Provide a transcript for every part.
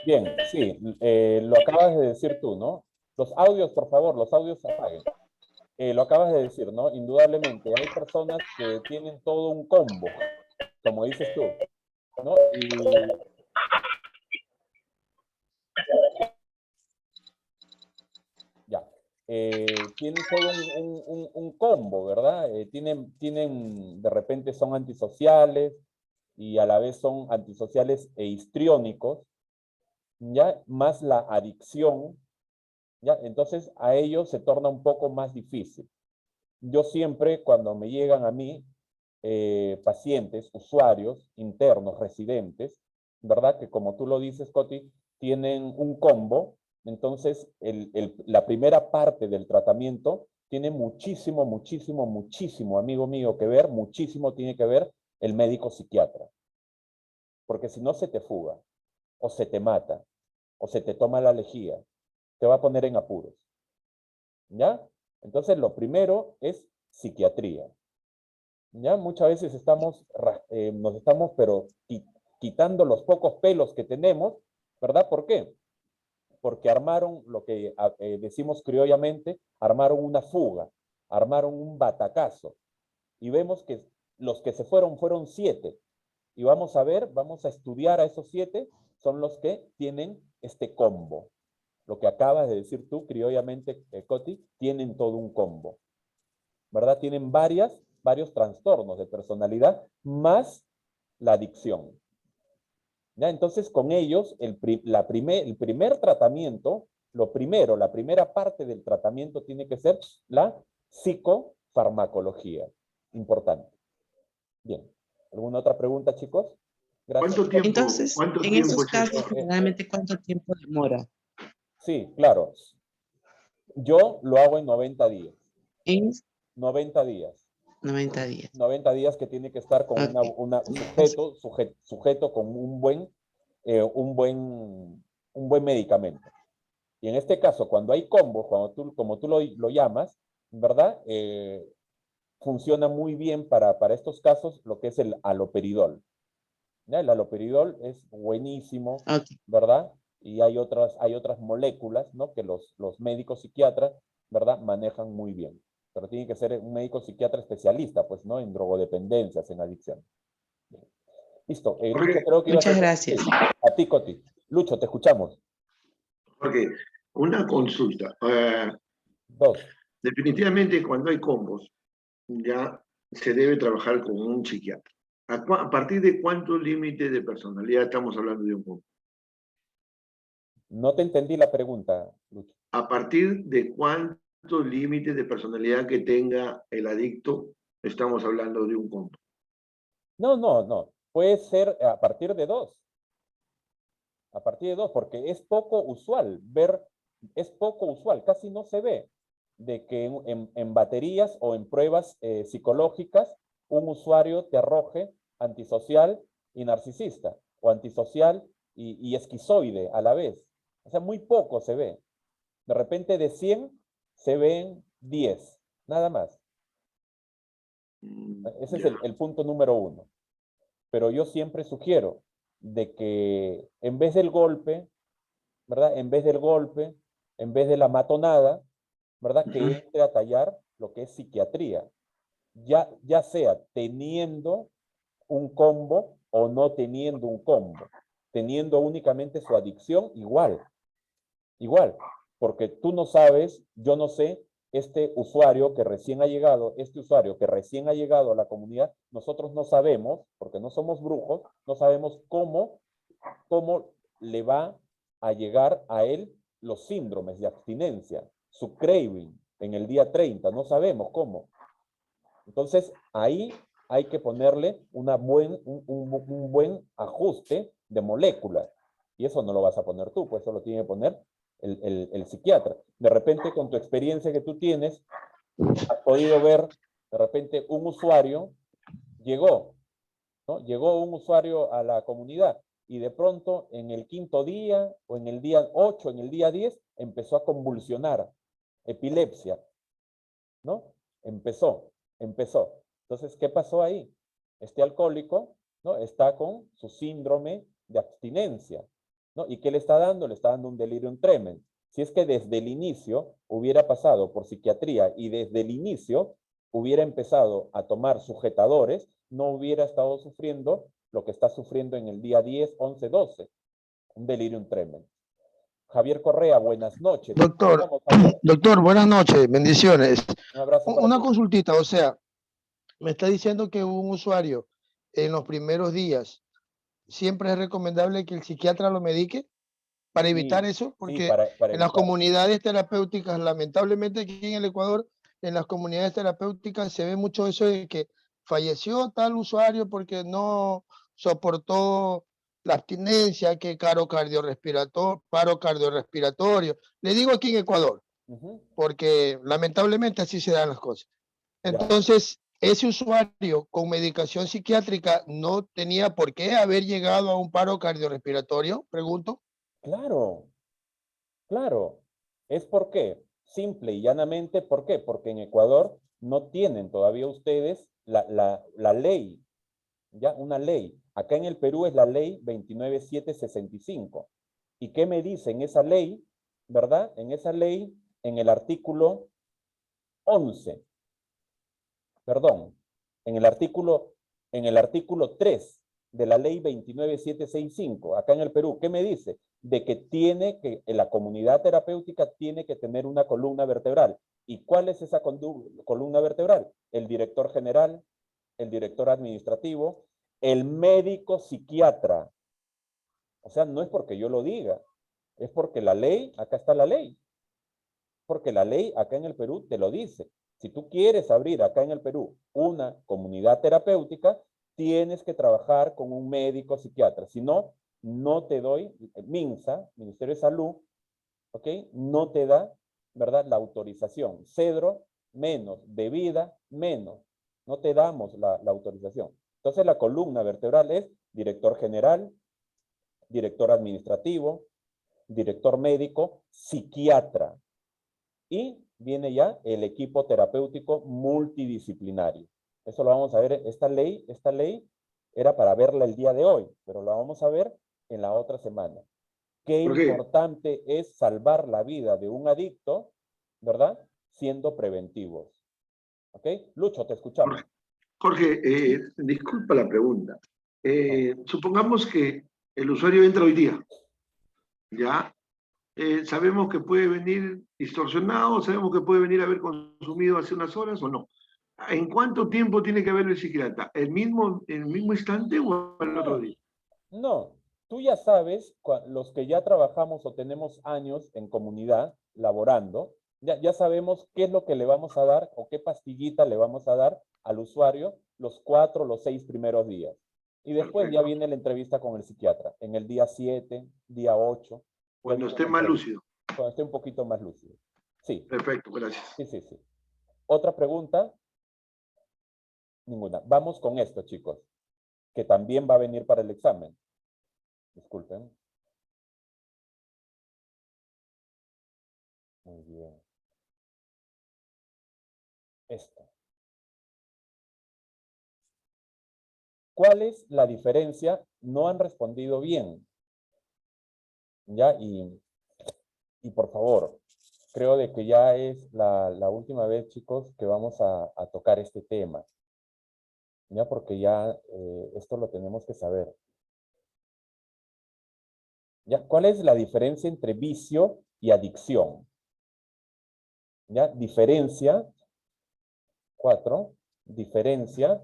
Bien, sí, lo acabas de decir tú, ¿no? Los audios, por favor, los audios apaguen. Lo acabas de decir, ¿no? Indudablemente, hay personas que tienen todo un combo, como dices tú, ¿no? Y ya, tienen todo un combo, ¿verdad? Tienen, de repente son antisociales y a la vez son antisociales e histriónicos, ¿ya? Más la adicción, ¿ya? Entonces a ellos se torna un poco más difícil. Yo siempre, cuando me llegan a mí pacientes, usuarios internos, residentes, ¿verdad? Que como tú lo dices, Coti, tienen un combo, entonces la primera parte del tratamiento tiene muchísimo, muchísimo, muchísimo, amigo mío, que ver, muchísimo tiene que ver el médico psiquiatra, porque si no se te fuga, o se te mata, o se te toma la lejía, te va a poner en apuros, ¿ya? Entonces lo primero es psiquiatría. Ya muchas veces nos estamos, pero quitando los pocos pelos que tenemos, ¿verdad? ¿Por qué? Porque armaron lo que decimos criollamente, armaron una fuga, armaron un batacazo. Y vemos que los que se fueron 7. Y vamos a ver, vamos a estudiar a esos 7, son los que tienen este combo. Lo que acabas de decir tú, criollamente, Coti, tienen todo un combo. ¿Verdad? Tienen varios trastornos de personalidad más la adicción. ¿Ya? Entonces, con ellos, el primer tratamiento, la primera parte del tratamiento tiene que ser la psicofarmacología. Importante. Bien. ¿Alguna otra pregunta, chicos? Gracias. Entonces, Cuánto en tiempo esos es eso? casos, generalmente, ¿cuánto tiempo demora? Sí, claro. Yo lo hago en 90 días. En 90 días. 90 días. 90 días que tiene que estar con Ok. sujeto con un buen medicamento. Y en este caso, cuando hay combos, como tú lo llamas, ¿verdad? Funciona muy bien para estos casos lo que es el haloperidol. ¿Ya? El haloperidol es buenísimo, Ok. ¿verdad? Y hay otras moléculas, ¿no? Que los médicos psiquiatras, ¿verdad? Manejan muy bien. Pero tiene que ser un médico psiquiatra especialista, pues, ¿no? En drogodependencias, en adicción. Bien. Listo. Lucho, Jorge, creo que ibas a Muchas hacer... gracias. Sí, a ti, Coti. Lucho, te escuchamos. Jorge, una consulta. Dos. Definitivamente cuando hay combos, ya se debe trabajar con un psiquiatra. ¿A partir de cuánto límite de personalidad estamos hablando de un combo? No te entendí la pregunta, Lucho. ¿A partir de cuánto límite de personalidad que tenga el adicto estamos hablando de un combo? No, no, no. Puede ser a partir de 2. A partir de 2, porque es poco usual, casi no se ve de que en baterías o en pruebas psicológicas un usuario te arroje antisocial y narcisista, o antisocial y esquizoide a la vez. O sea, muy poco se ve. De repente de 100 se ven 10, nada más. Ese es Ya. el punto número 1. Pero yo siempre sugiero de que en vez del golpe, ¿verdad? En vez de la matonada, ¿verdad? Que entre a tallar lo que es psiquiatría, ya sea teniendo un combo o no teniendo un combo, teniendo únicamente su adicción, igual, porque tú no sabes, yo no sé, este usuario que recién ha llegado a la comunidad, nosotros no sabemos, porque no somos brujos, no sabemos cómo le va a llegar a él los síndromes de abstinencia, su craving en el día 30, no sabemos cómo. Entonces, ahí hay que ponerle un buen ajuste de moléculas. Y eso no lo vas a poner tú, pues eso lo tiene que poner el psiquiatra. De repente, con tu experiencia que tú tienes, has podido ver, de repente, un usuario llegó, ¿no? Llegó un usuario a la comunidad y de pronto en el quinto día o en el día 8, en el día 10, empezó a convulsionar, epilepsia, ¿no? Empezó. Entonces, ¿qué pasó ahí? Este alcohólico, ¿no? Está con su síndrome de abstinencia. ¿no? ¿Y qué le está dando? Le está dando un delirium tremens. Si es que desde el inicio hubiera pasado por psiquiatría y desde el inicio hubiera empezado a tomar sujetadores, no hubiera estado sufriendo lo que está sufriendo en el día 10, 11, 12. Un delirium tremens. Javier Correa, buenas noches. Doctor, doctor, buenas noches, bendiciones. Un abrazo para Una ti. consultita, o sea, me está diciendo que un usuario en los primeros días siempre es recomendable que el psiquiatra lo medique para evitar eso, Sí, porque para en las evitar. comunidades terapéuticas, lamentablemente aquí en el Ecuador, en las comunidades terapéuticas se ve mucho eso de que falleció tal usuario porque no soportó la abstinencia, que paro cardiorrespiratorio. Le digo aquí en Ecuador, porque lamentablemente así se dan las cosas. Entonces, ese usuario con medicación psiquiátrica no tenía por qué haber llegado a un paro cardiorrespiratorio, pregunto. Claro, claro. ¿Es por qué? Simple y llanamente, ¿por qué? Porque en Ecuador no tienen todavía ustedes la ley, ya una ley. Acá en el Perú es la ley 29765. ¿Y qué me dice en esa ley? ¿Verdad? En esa ley, en el artículo 11, perdón, en el artículo 3 de la ley 29765, acá en el Perú, ¿qué me dice? De que la comunidad terapéutica tiene que tener una columna vertebral. ¿Y cuál es esa columna vertebral? El director general, el director administrativo, el médico psiquiatra. O sea, no es porque yo lo diga, es porque la ley, acá está la ley. Porque la ley acá en el Perú te lo dice. Si tú quieres abrir acá en el Perú una comunidad terapéutica, tienes que trabajar con un médico psiquiatra. Si no, no te doy, MINSA, Ministerio de Salud, ¿ok? No te da, ¿verdad? La autorización. Cedro, menos. De vida, menos. No te damos la autorización. Entonces la columna vertebral es director general, director administrativo, director médico, psiquiatra. Y viene ya el equipo terapéutico multidisciplinario. Eso lo vamos a ver. Esta ley era para verla el día de hoy, pero la vamos a ver en la otra semana. Qué importante es salvar la vida de un adicto, ¿verdad? Siendo preventivos. ¿Ok? Lucho, te escuchamos. Jorge, disculpa la pregunta. Supongamos que el usuario entra hoy día, ¿ya? Sabemos que puede venir distorsionado, sabemos que puede venir a haber consumido hace unas horas o no. ¿En cuánto tiempo tiene que ver el psiquiatra? ¿El mismo instante o el otro día? No, tú ya sabes, los que ya trabajamos o tenemos años en comunidad laborando, ya sabemos qué es lo que le vamos a dar o qué pastillita le vamos a dar al usuario los 4 o los 6 primeros días. Y después ya viene la entrevista con el psiquiatra, en el día 7, día 8. Cuando esté más lúcido. Cuando esté un poquito más lúcido. Sí. Perfecto, gracias. Sí. ¿Otra pregunta? Ninguna. Vamos con esto, chicos, que también va a venir para el examen. Disculpen. Muy bien. Esto. ¿Cuál es la diferencia? No han respondido bien. ¿Ya? Y por favor, creo de que ya es la última vez, chicos, que vamos a tocar este tema. ¿Ya? Porque ya esto lo tenemos que saber. ¿Ya? ¿Cuál es la diferencia entre vicio y adicción? ¿Ya? Diferencia. 4. Diferencia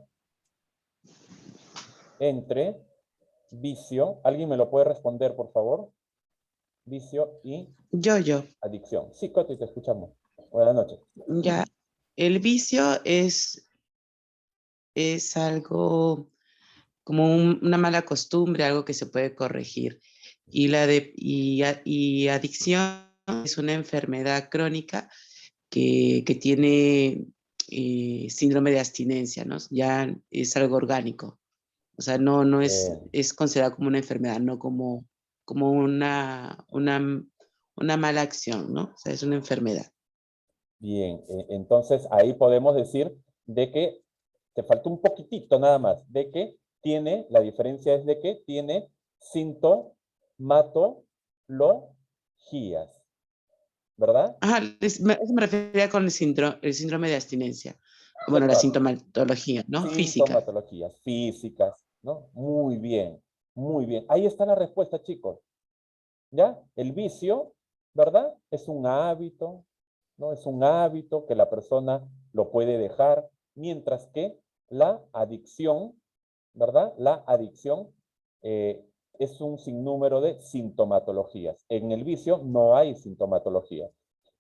entre vicio. ¿Alguien me lo puede responder, por favor? Vicio y adicción. Sí, Coti, te escuchamos. Buenas noches. Ya, el vicio es algo como una mala costumbre, algo que se puede corregir. Y adicción es una enfermedad crónica que tiene síndrome de abstinencia, ¿no? Ya es algo orgánico. O sea, no es considerado como una enfermedad, no como una mala acción, ¿no? O sea, es una enfermedad. Bien, entonces ahí podemos decir de que te falta un poquitito nada más, de que la diferencia es de que tiene sintomatologías, ¿verdad? Eso me refería con el síndrome de abstinencia. Bueno, la Exacto. sintomatología, ¿no? Física. Sintomatologías físicas, ¿no? Muy bien, muy bien. Ahí está la respuesta, chicos. ¿Ya? El vicio, ¿verdad? Es un hábito, ¿no? Es un hábito que la persona lo puede dejar, mientras que la adicción, ¿verdad? La adicción es un sinnúmero de sintomatologías. En el vicio no hay sintomatología.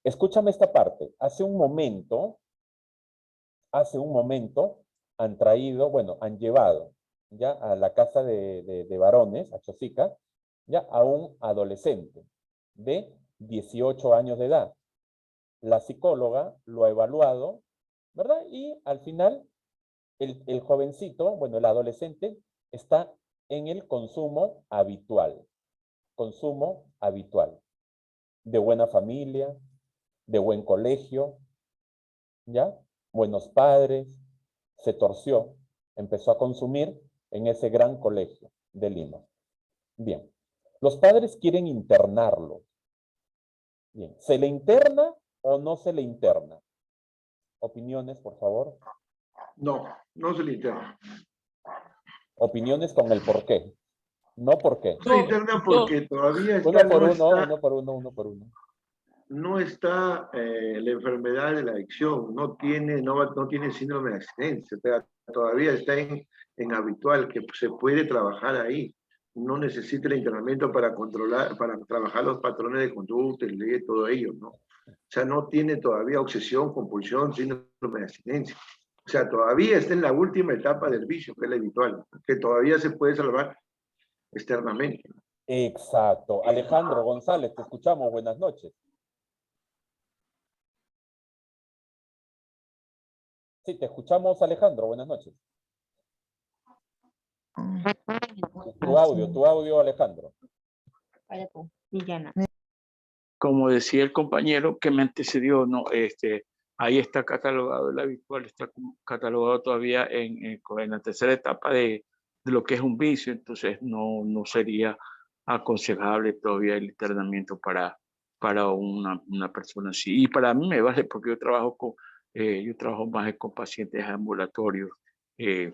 Escúchame esta parte. Hace un momento, han traído, bueno, han llevado ya a la casa de varones, a Chosica, ya a un adolescente de 18 años de edad. La psicóloga lo ha evaluado, ¿verdad? Y al final, el jovencito, bueno, el adolescente, está en el consumo habitual, de buena familia, de buen colegio, ¿ya? Buenos padres, se torció, empezó a consumir en ese gran colegio de Lima. Bien, los padres quieren internarlo. Bien, ¿se le interna o no se le interna? Opiniones, por favor. No, no se le interna. Opiniones con el por qué. No por qué. No se le interna porque todavía Uno está, por no uno, está, uno por uno, uno por uno. no está la enfermedad de la adicción, no tiene síndrome de abstinencia, o sea, todavía está en habitual, que se puede trabajar ahí. No necesita el internamiento para controlar, para trabajar los patrones de conducta, y todo ello, ¿no? O sea, no tiene todavía obsesión, compulsión, síndrome de abstinencia. O sea, todavía está en la última etapa del vicio, que es la habitual, que todavía se puede salvar externamente. Exacto. Alejandro González, te escuchamos. Buenas noches. Sí, te escuchamos, Alejandro. Buenas noches. Tu audio, Alejandro. Como decía el compañero que me antecedió, no, ahí está catalogado, el habitual está catalogado todavía en la tercera etapa de lo que es un vicio, entonces no sería aconsejable todavía el internamiento para una persona así. Y para mí me vale porque yo trabajo más con pacientes ambulatorios en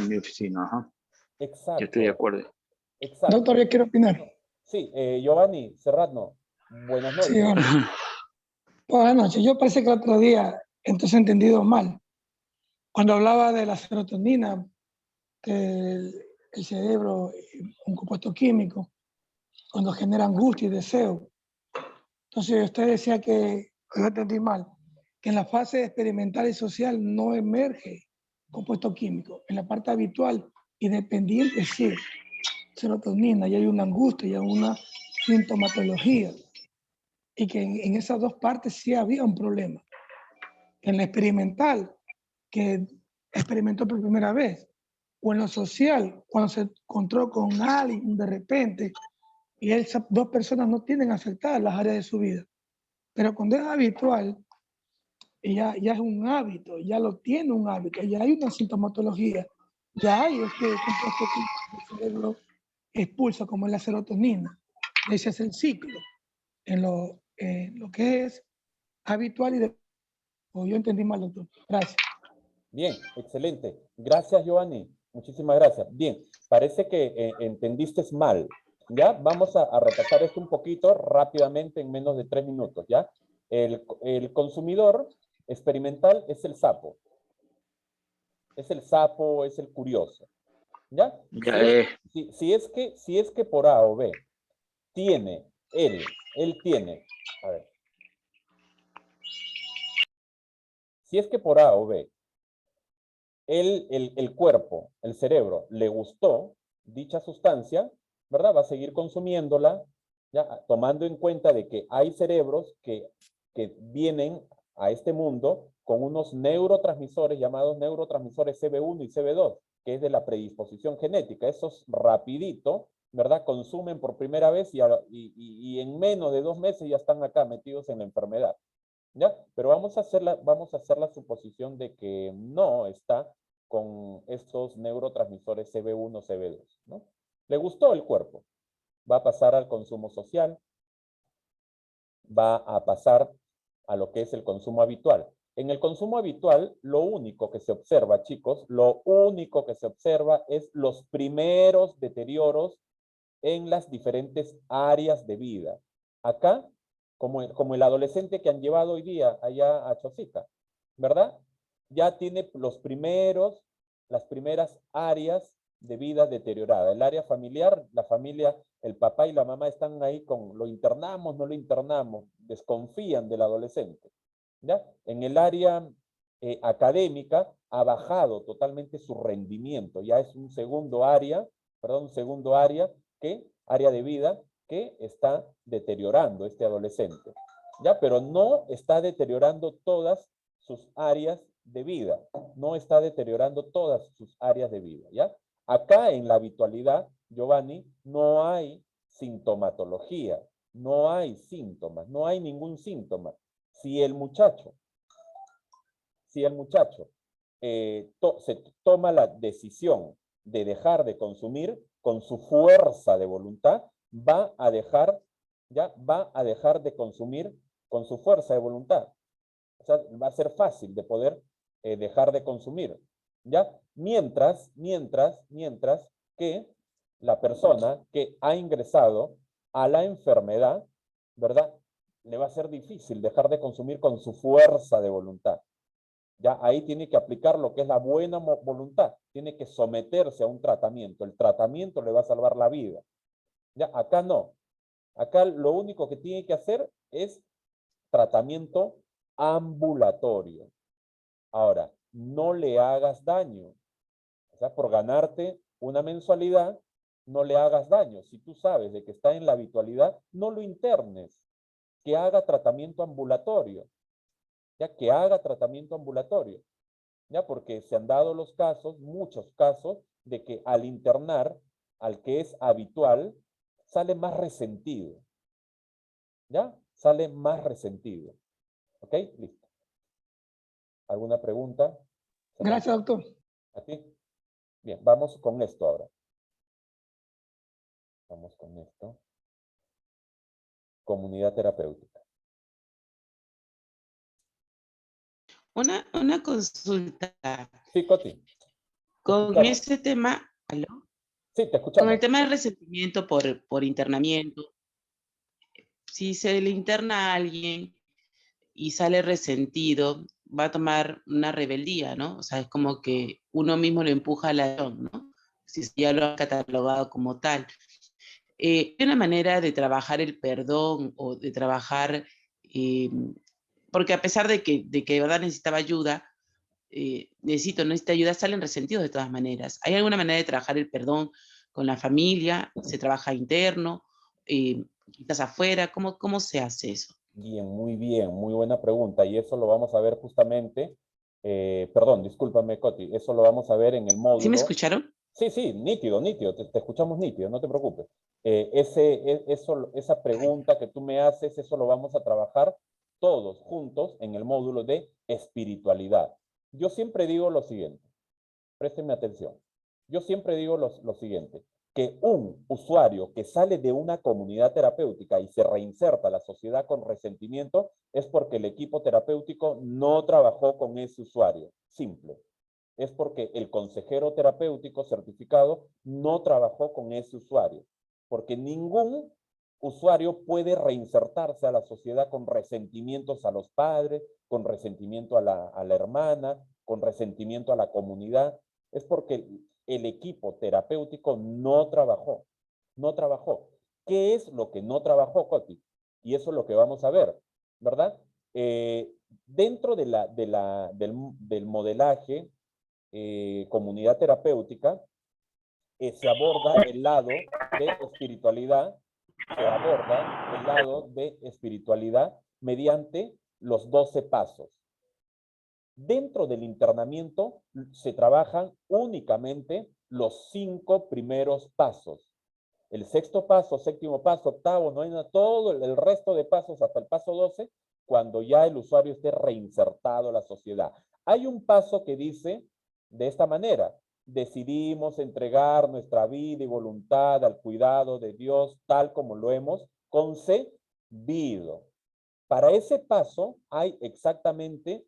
mi oficina. Ajá. Exacto. Yo estoy de acuerdo. Exacto. Doctor, yo quiero opinar. Sí, Giovanni Serrano, buenas noches. Sí, bueno. Buenas noches. Yo parece que el otro día entonces he entendido mal. Cuando hablaba de la serotonina, que el cerebro es un compuesto químico, cuando genera angustia y deseo. Entonces usted decía que, yo entendí mal, que en la fase experimental y social no emerge compuesto químico. En la parte habitual y dependiente sí, serotonina, y hay una angustia y hay una sintomatología. Y que en esas dos partes sí había un problema. En la experimental, que experimentó por primera vez, o en lo social, cuando se encontró con alguien de repente, y esas dos personas no tienen afectadas las áreas de su vida. Pero cuando es habitual, ya es un hábito, ya lo tiene un hábito, ya hay una sintomatología, ya hay compuesto que el cerebro expulsa, como es la serotonina. Ese es el ciclo en lo que es habitual y yo entendí mal, doctor. Gracias. Bien, excelente. Gracias, Giovanni. Muchísimas gracias. Bien, parece que entendiste mal. ¿Ya? Vamos a repasar esto un poquito rápidamente en menos de 3 minutos, ¿ya? El consumidor experimental es el sapo. Es el sapo, es el curioso. ¿Ya? Si es que por A o B él tiene, a ver. Si es que por A o B el cuerpo, el cerebro, le gustó dicha sustancia, ¿verdad? Va a seguir consumiéndola, ¿ya? Tomando en cuenta de que hay cerebros que vienen a este mundo con unos neurotransmisores llamados neurotransmisores CB1 y CB2, que es de la predisposición genética. Esos rapidito, ¿verdad? Consumen por primera vez y en menos de 2 meses ya están acá metidos en la enfermedad. ¿Ya? Pero vamos a hacer la suposición de que no está con estos neurotransmisores CB1, CB2, ¿no? Le gustó el cuerpo, va a pasar al consumo social, va a pasar a lo que es el consumo habitual. En el consumo habitual, lo único que se observa, chicos, lo único que se observa es los primeros deterioros en las diferentes áreas de vida. Acá, como el adolescente que han llevado hoy día allá a Chosica, ¿verdad? Ya tiene las primeras áreas de vida deteriorada. El área familiar, la familia, el papá y la mamá están ahí con lo internamos, no lo internamos, desconfían del adolescente. ¿Ya? En el área académica ha bajado totalmente su rendimiento, ya es un segundo área, área de vida que está deteriorando este adolescente. ¿Ya? Pero no está deteriorando todas sus áreas de vida, no está deteriorando todas sus áreas de vida, ¿ya? Acá en la habitualidad, Giovanni, no hay sintomatología, no hay síntomas, no hay ningún síntoma. Si el muchacho se toma la decisión de dejar de consumir, con su fuerza de voluntad, va a dejar de consumir con su fuerza de voluntad. O sea, va a ser fácil de poder dejar de consumir, ¿ya? Mientras que la persona que ha ingresado a la enfermedad, ¿verdad? Le va a ser difícil dejar de consumir con su fuerza de voluntad. Ya ahí tiene que aplicar lo que es la buena voluntad, tiene que someterse a un tratamiento, el tratamiento le va a salvar la vida. Ya, acá no, acá lo único que tiene que hacer es tratamiento ambulatorio. Ahora, no le hagas daño. O sea, por ganarte una mensualidad, no le hagas daño. Si tú sabes de que está en la habitualidad, no lo internes. Que haga tratamiento ambulatorio. Ya, que haga tratamiento ambulatorio. Ya, porque se han dado los casos, muchos casos, de que al internar, al que es habitual, sale más resentido. ¿Ya? Sale más resentido. ¿Ok? Listo. ¿Alguna pregunta? Gracias, doctor. ¿A ti? Bien, vamos con esto ahora. Vamos con esto. Comunidad terapéutica. Una consulta. Sí, Coti. Con este tema, ¿aló? Sí, te escuchamos. Con el tema del resentimiento por internamiento, si se le interna a alguien y sale resentido, va a tomar una rebeldía, ¿no? O sea, es como que uno mismo lo empuja a la acción, ¿no? Si ya lo ha catalogado como tal. ¿Hay una manera de trabajar el perdón o de trabajar, porque a pesar de que de verdad necesitaba ayuda, necesita ayuda, salen resentidos de todas maneras? ¿Hay alguna manera de trabajar el perdón con la familia? ¿Se trabaja interno? ¿Quizás afuera? ¿Cómo se hace eso? Bien, muy buena pregunta. Y eso lo vamos a ver justamente, perdón, discúlpame, Coti, eso lo vamos a ver en el módulo. ¿Sí me escucharon? Sí, nítido, te escuchamos nítido, no te preocupes. Esa pregunta que tú me haces, eso lo vamos a trabajar todos juntos en el módulo de espiritualidad. Yo siempre digo lo siguiente, préstenme atención. Yo siempre digo lo siguiente, que un usuario que sale de una comunidad terapéutica y se reinserta a la sociedad con resentimiento es porque el equipo terapéutico no trabajó con ese usuario. Simple. Es porque el consejero terapéutico certificado no trabajó con ese usuario. Porque ningún usuario puede reinsertarse a la sociedad con resentimientos a los padres, con resentimiento a la hermana, con resentimiento a la comunidad. Es porque el equipo terapéutico no trabajó. ¿Qué es lo que no trabajó, Coti? Y eso es lo que vamos a ver, ¿verdad? Dentro del modelaje comunidad terapéutica, se aborda el lado de espiritualidad, mediante los 12 pasos. Dentro del internamiento se trabajan únicamente los 5 primeros pasos. El sexto paso, séptimo paso, octavo, noveno, todo el resto de pasos hasta el paso 12, cuando ya el usuario esté reinsertado a la sociedad. Hay un paso que dice de esta manera, decidimos entregar nuestra vida y voluntad al cuidado de Dios tal como lo hemos concebido. Para ese paso hay exactamente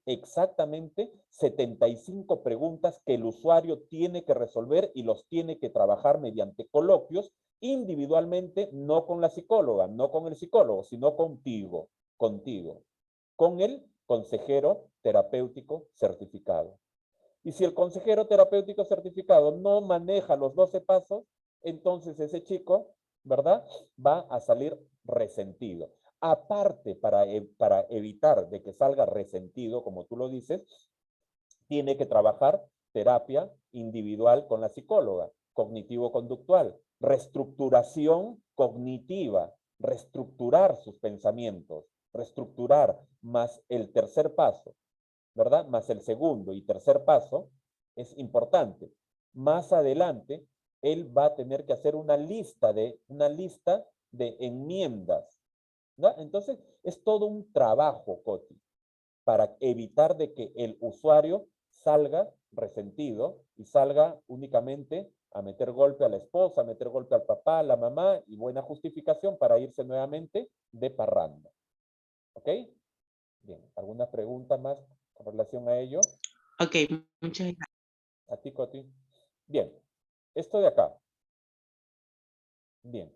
75 preguntas que el usuario tiene que resolver y los tiene que trabajar mediante coloquios individualmente, no con la psicóloga, no con el psicólogo, sino contigo, con el consejero terapéutico certificado. Y si el consejero terapéutico certificado no maneja los 12 pasos, entonces ese chico, ¿verdad?, va a salir resentido. Aparte, para evitar de que salga resentido, como tú lo dices, tiene que trabajar terapia individual con la psicóloga, cognitivo-conductual, reestructuración cognitiva, reestructurar sus pensamientos, reestructurar, más el tercer paso, ¿verdad? Más el segundo y tercer paso es importante. Más adelante, él va a tener que hacer una lista de enmiendas, ¿no? Entonces, es todo un trabajo, Coti, para evitar de que el usuario salga resentido y salga únicamente a meter golpe a la esposa, a meter golpe al papá, a la mamá, y buena justificación para irse nuevamente de parranda. ¿Ok? Bien, ¿alguna pregunta más con relación a ello? Ok, muchas gracias. A ti, Coti. Bien, esto de acá. Bien.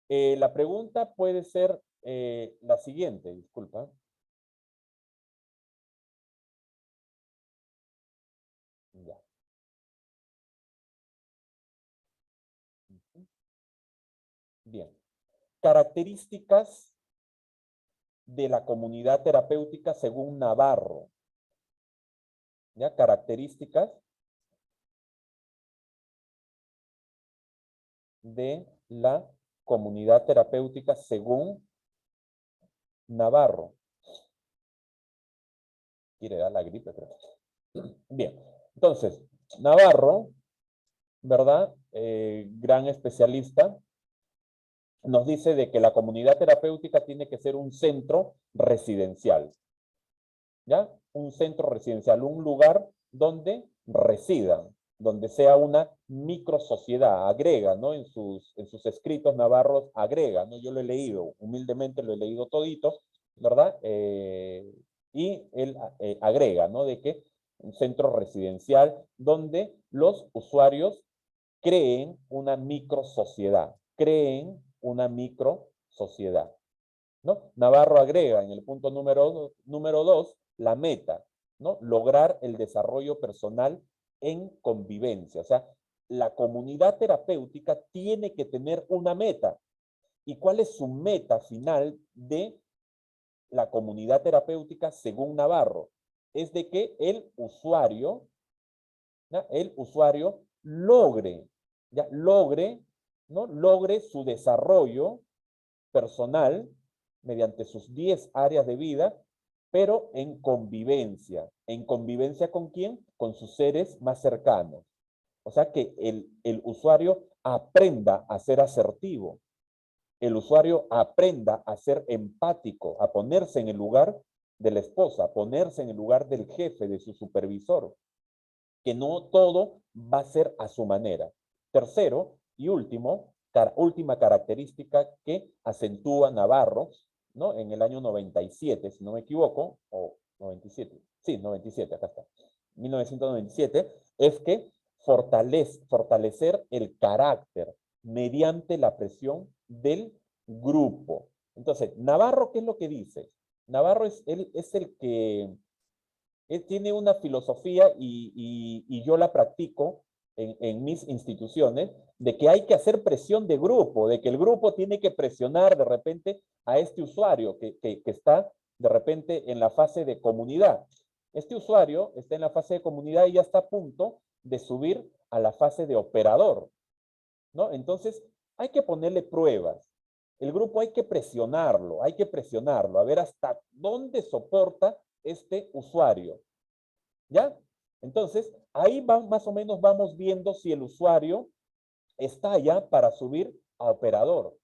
La pregunta puede ser la siguiente, disculpa. Ya. Bien. Características de la comunidad terapéutica según Navarro. ¿Ya? Características de la comunidad terapéutica según Navarro. Quiere dar la gripe, creo. Bien, entonces, Navarro, ¿verdad? Gran especialista, nos dice de que la comunidad terapéutica tiene que ser un centro residencial. ¿Ya? Un centro residencial, un lugar donde residan, donde sea una microsociedad, agrega, ¿no? En sus escritos Navarro agrega, ¿no? Yo lo he leído, humildemente lo he leído todito, ¿verdad? Y él agrega, ¿no? De que un centro residencial donde los usuarios creen una microsociedad, ¿no? Navarro agrega en el punto número 2 la meta, ¿no? Lograr el desarrollo personal en convivencia. O sea, la comunidad terapéutica tiene que tener una meta. ¿Y cuál es su meta final de la comunidad terapéutica según Navarro? Es de que el usuario, ¿ya? El usuario logre su desarrollo personal mediante sus 10 áreas de vida, pero en convivencia. ¿En convivencia con quién? Con sus seres más cercanos. O sea que el usuario aprenda a ser asertivo. El usuario aprenda a ser empático, a ponerse en el lugar de la esposa, a ponerse en el lugar del jefe, de su supervisor. Que no todo va a ser a su manera. Tercero y última característica que acentúa Navarro, ¿no? En el año 97, si no me equivoco, o 97, sí, 97, acá está, 1997, es que fortalecer el carácter mediante la presión del grupo. Entonces, Navarro, ¿qué es lo que dice? Navarro es el que él tiene una filosofía y yo la practico en mis instituciones, de que hay que hacer presión de grupo, de que el grupo tiene que presionar de repente a este usuario que está de repente en la fase de comunidad. Este usuario está en la fase de comunidad y ya está a punto de subir a la fase de operador, ¿no? Entonces, hay que ponerle pruebas. El grupo hay que presionarlo, a ver hasta dónde soporta este usuario. ¿Ya? Entonces, ahí más o menos vamos viendo si el usuario está ya para subir a operador.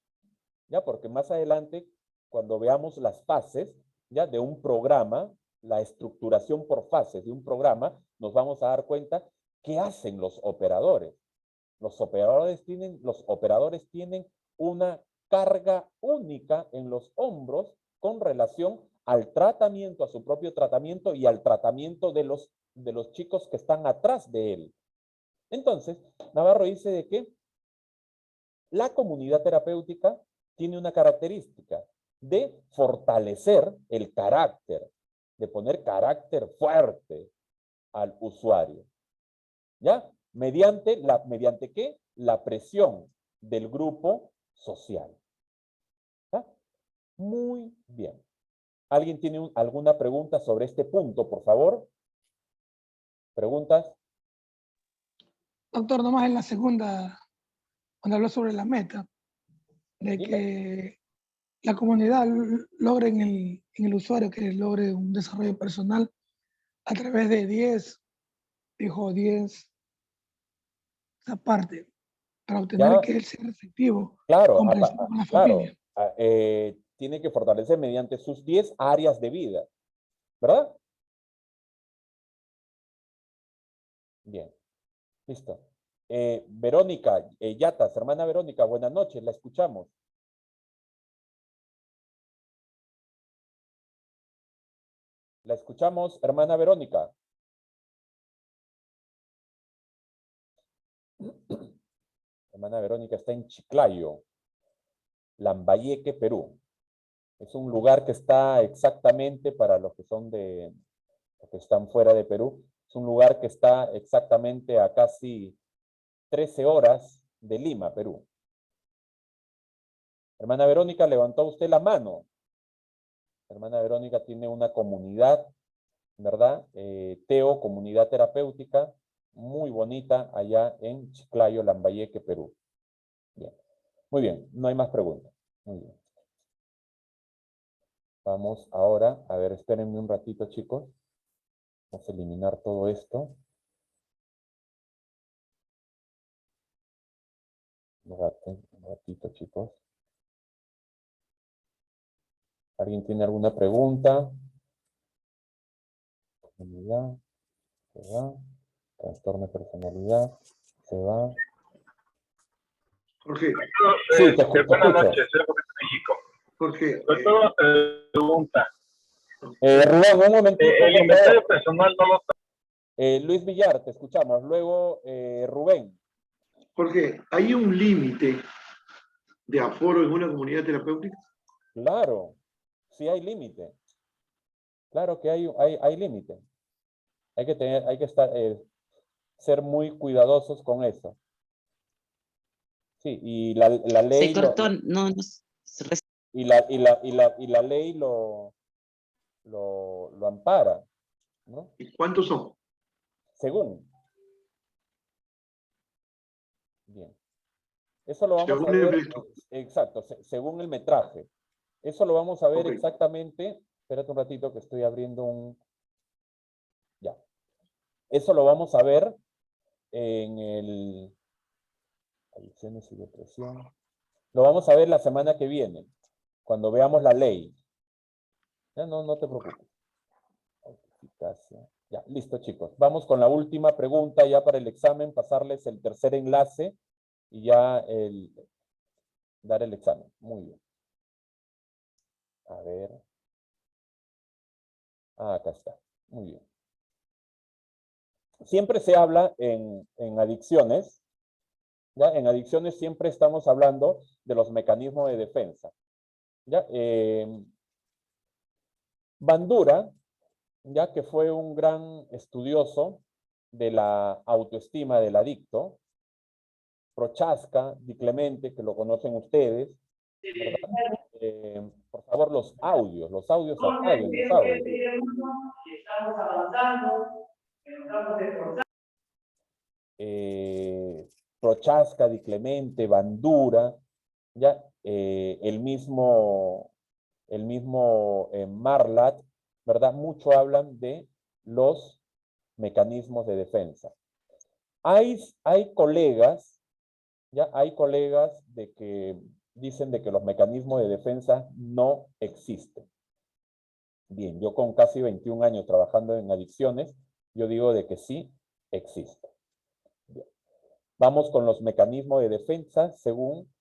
¿Ya? Porque más adelante, cuando veamos las fases, ¿ya? De un programa, la estructuración por fases de un programa, nos vamos a dar cuenta ¿qué hacen los operadores? Los operadores tienen una carga única en los hombros con relación al tratamiento, a su propio tratamiento y al tratamiento de los chicos que están atrás de él. Entonces, Navarro dice de que la comunidad terapéutica tiene una característica de fortalecer el carácter, de poner carácter fuerte al usuario. ¿Ya? ¿Mediante qué? La presión del grupo social. ¿Ya? Muy bien. ¿Alguien tiene alguna pregunta sobre este punto, por favor? ¿Preguntas? Doctor, nomás en la segunda, cuando habló sobre la meta, de que la comunidad logre en el usuario que logre un desarrollo personal a través de 10, dijo 10, esa parte, para obtener que él sea receptivo, claro, comprensivo con la familia. Tiene que fortalecer mediante sus 10 áreas de vida, ¿verdad? Bien, listo. Verónica, Yatas, hermana Verónica, buenas noches, la escuchamos. La escuchamos, hermana Verónica. Hermana Verónica está en Chiclayo, Lambayeque, Perú. Es un lugar que está exactamente, para los que son los que están fuera de Perú, es un lugar que está exactamente a casi 13 horas de Lima, Perú. Hermana Verónica, levantó usted la mano. Hermana Verónica tiene una comunidad, ¿verdad? Teo, comunidad terapéutica, muy bonita allá en Chiclayo, Lambayeque, Perú. Bien. Muy bien, no hay más preguntas. Muy bien. Vamos ahora, a ver, espérenme un ratito, chicos. Vamos a eliminar todo esto. Un ratito, chicos. ¿Alguien tiene alguna pregunta? Personalidad, se va. Trastorno de personalidad, se va. Jorge. Sí, te escucho. Buenas noches, soy de México. Jorge. Doctor, pregunta. Rubén, un momentito. El inventario personal no lo... Luis Villar, te escuchamos. Luego, Rubén. Jorge, ¿hay un límite de aforo en una comunidad terapéutica? Claro, sí hay límite. Claro que hay límite. Hay que estar, ser muy cuidadosos con eso. Sí, y la ley... Se cortó, no. Y la ley lo ampara, ¿no? ¿Y cuántos son? Según. Bien. Eso lo vamos Según a ver. el Exacto, según el metraje. Eso lo vamos a ver Ok. exactamente. Espérate un ratito que estoy abriendo un... Ya. Eso lo vamos a ver en el... Adicciones y depresión. Lo vamos a ver la semana que viene, cuando veamos la ley. Ya no te preocupes. Autenticación. Ya, listo, chicos. Vamos con la última pregunta ya para el examen, pasarles el tercer enlace y ya dar el examen. Muy bien. A ver. Acá está. Muy bien. Siempre se habla en adicciones. ¿Ya? En adicciones siempre estamos hablando de los mecanismos de defensa. ¿Ya? Bandura, ya que fue un gran estudioso de la autoestima del adicto, Prochaska, Di Clemente, que lo conocen ustedes, por favor, los audios apaguen, los audios. Estamos avanzando, estamos esforzando. Prochaska, Di Clemente, Bandura, ya, el mismo Marlatt, ¿verdad? Mucho hablan de los mecanismos de defensa. Hay colegas, ya hay colegas de que dicen de que los mecanismos de defensa no existen. Bien, yo con casi 21 años trabajando en adicciones, yo digo de que sí existen. Vamos con los mecanismos de defensa según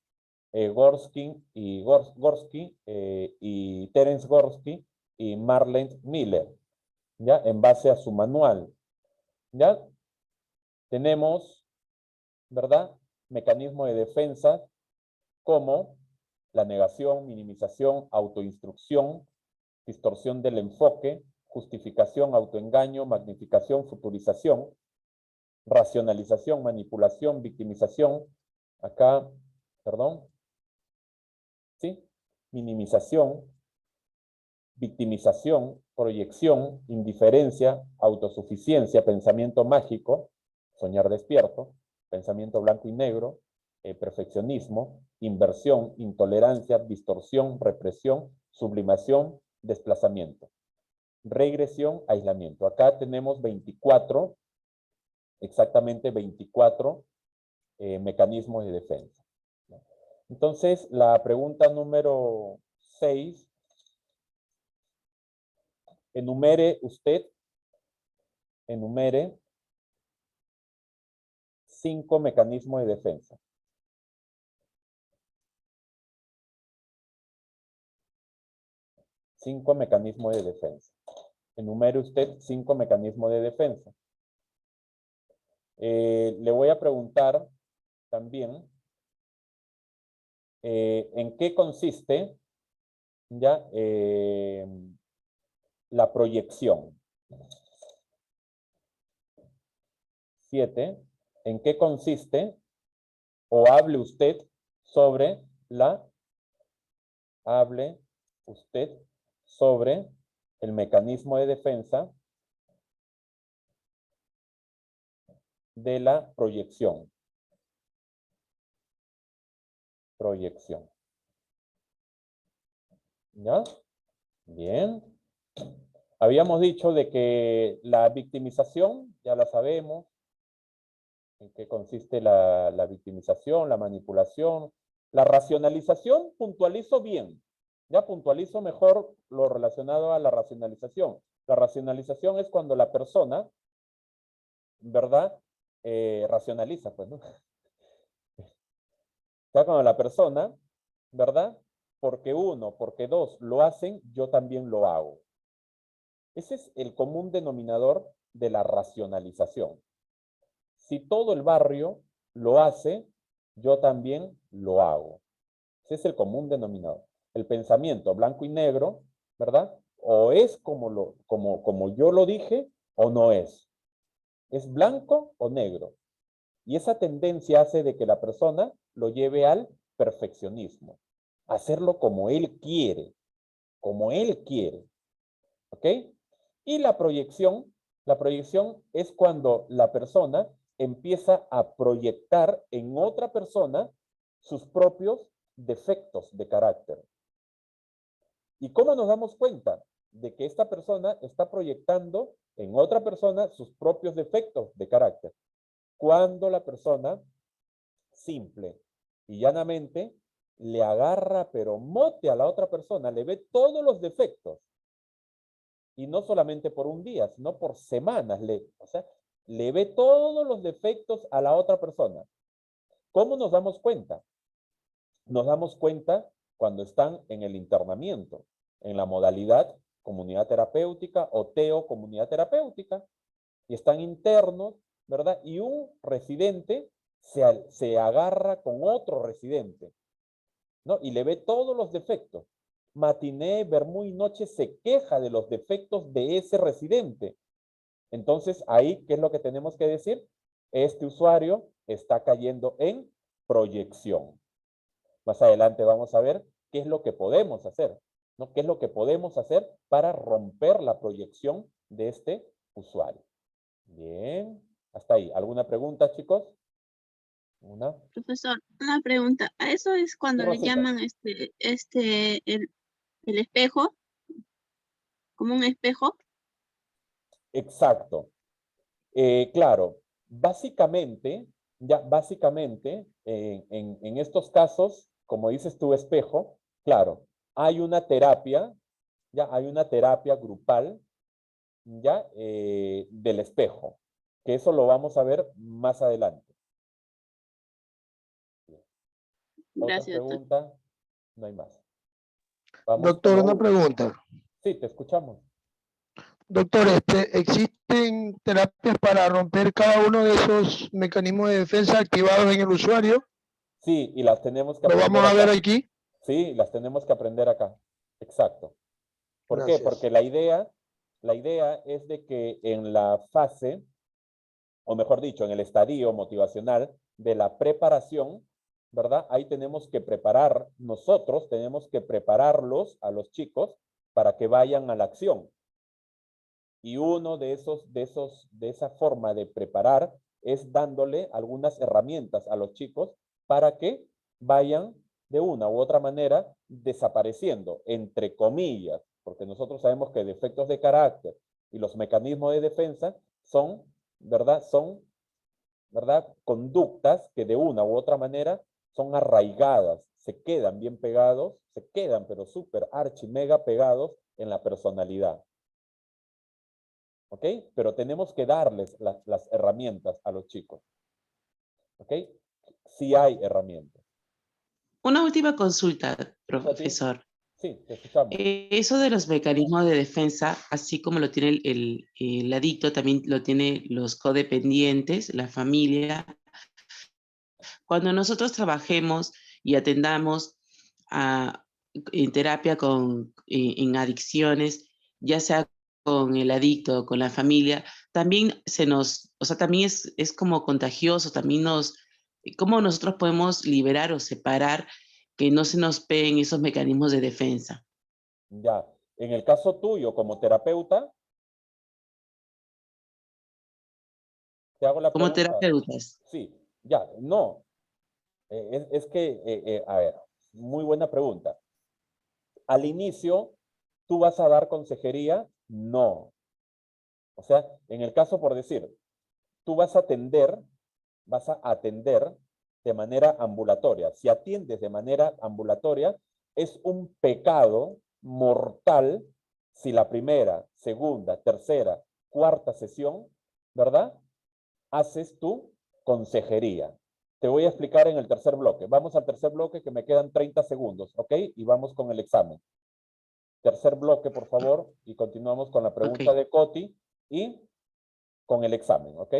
Gorski y Terence Gorski y Marlene Miller, ¿ya? En base a su manual, ¿ya? Tenemos, ¿verdad? Mecanismos de defensa como la negación, minimización, autoinstrucción, distorsión del enfoque, justificación, autoengaño, magnificación, futurización, racionalización, manipulación, victimización, acá, perdón, ¿sí? Minimización, victimización, proyección, indiferencia, autosuficiencia, pensamiento mágico, soñar despierto, pensamiento blanco y negro, perfeccionismo, inversión, intolerancia, distorsión, represión, sublimación, desplazamiento, regresión, aislamiento. Acá tenemos 24, exactamente 24 mecanismos de defensa. Entonces, la pregunta número 6, enumere 5 mecanismos de defensa. Cinco mecanismos de defensa. Enumere usted 5 mecanismos de defensa. Le voy a preguntar también en qué consiste ya la proyección. 7. ¿En qué consiste o hable usted sobre el mecanismo de defensa de la proyección? Proyección. ¿Ya? Bien. Habíamos dicho de que la victimización, ya la sabemos, en qué consiste la victimización, la manipulación, la racionalización, puntualizo bien. Ya puntualizo mejor lo relacionado a la racionalización. La racionalización es cuando la persona, ¿verdad? Racionaliza, pues, ¿no? Ya cuando la persona, ¿verdad? Porque uno, porque dos lo hacen, yo también lo hago. Ese es el común denominador de la racionalización. Si todo el barrio lo hace, yo también lo hago. Ese es el común denominador. El pensamiento blanco y negro, ¿verdad? O es como yo lo dije, o no es. Es blanco o negro. Y esa tendencia hace de que la persona lo lleve al perfeccionismo. Hacerlo como él quiere. Como él quiere. ¿Ok? Y la proyección es cuando la persona empieza a proyectar en otra persona sus propios defectos de carácter. ¿Y cómo nos damos cuenta de que esta persona está proyectando en otra persona sus propios defectos de carácter? Cuando la persona, simple y llanamente, le agarra pero mote a la otra persona, le ve todos los defectos. Y no solamente por un día, sino por semanas. Le ve todos los defectos a la otra persona. ¿Cómo nos damos cuenta? Nos damos cuenta cuando están en el internamiento, en la modalidad comunidad terapéutica o TEO comunidad terapéutica, y están internos, ¿verdad? Y un residente se agarra con otro residente, ¿no? Y le ve todos los defectos. Matiné, vermú y noche se queja de los defectos de ese residente. Entonces, ahí, ¿qué es lo que tenemos que decir? Este usuario está cayendo en proyección. Más adelante vamos a ver qué es lo que podemos hacer, ¿no? ¿Qué es lo que podemos hacer para romper la proyección de este usuario? Bien, hasta ahí. ¿Alguna pregunta, chicos? ¿Una? Profesor, una pregunta. ¿A eso es cuando le Rosita. llaman el espejo? ¿Como un espejo? Exacto. Claro, básicamente, en estos casos, como dices tú, espejo, claro, hay una terapia, grupal, del espejo, que eso lo vamos a ver más adelante. ¿Otra Gracias, doctor. pregunta? No hay más. Vamos Doctor, con la una última. pregunta. Sí, te escuchamos. Doctor, ¿existen terapias para romper cada uno de esos mecanismos de defensa activados en el usuario? Sí, y las tenemos que ¿Lo aprender vamos a ver acá. aquí? Sí, las tenemos que aprender acá. Exacto. ¿Por qué? Gracias. Porque la idea es de que en la fase, o mejor dicho, en el estadio motivacional de la preparación, ¿verdad? Ahí tenemos que preparar, nosotros tenemos que prepararlos a los chicos para que vayan a la acción. Y uno de esa forma de preparar es dándole algunas herramientas a los chicos para que vayan de una u otra manera desapareciendo, entre comillas, porque nosotros sabemos que defectos de carácter y los mecanismos de defensa son, ¿verdad? Conductas que de una u otra manera son arraigadas, se quedan bien pegados, se quedan pero súper archi mega pegados en la personalidad. ¿Ok? Pero tenemos que darles las herramientas a los chicos. ¿Ok? Sí hay herramientas. Una última consulta, profesor. Sí, te escuchamos. Eso de los mecanismos de defensa, así como lo tiene el adicto, también lo tienen los codependientes, la familia. Cuando nosotros trabajemos y atendamos en terapia en adicciones, ya sea con el adicto o con la familia, también también es como contagioso, también ¿cómo nosotros podemos liberar o separar que no se nos peguen esos mecanismos de defensa? Ya, en el caso tuyo como terapeuta, te hago la Como pregunta. terapeutas. Sí, ya, no. A ver, muy buena pregunta. Al inicio, ¿tú vas a dar consejería? No. O sea, en el caso por decir, tú vas a atender de manera ambulatoria. Si atiendes de manera ambulatoria, es un pecado mortal si la primera, segunda, tercera, cuarta sesión, ¿verdad? Haces tu consejería. Te voy a explicar en el tercer bloque. Vamos al tercer bloque que me quedan 30 segundos, ¿ok? Y vamos con el examen. Tercer bloque, por favor, y continuamos con la pregunta de Coti y con el examen, ¿ok?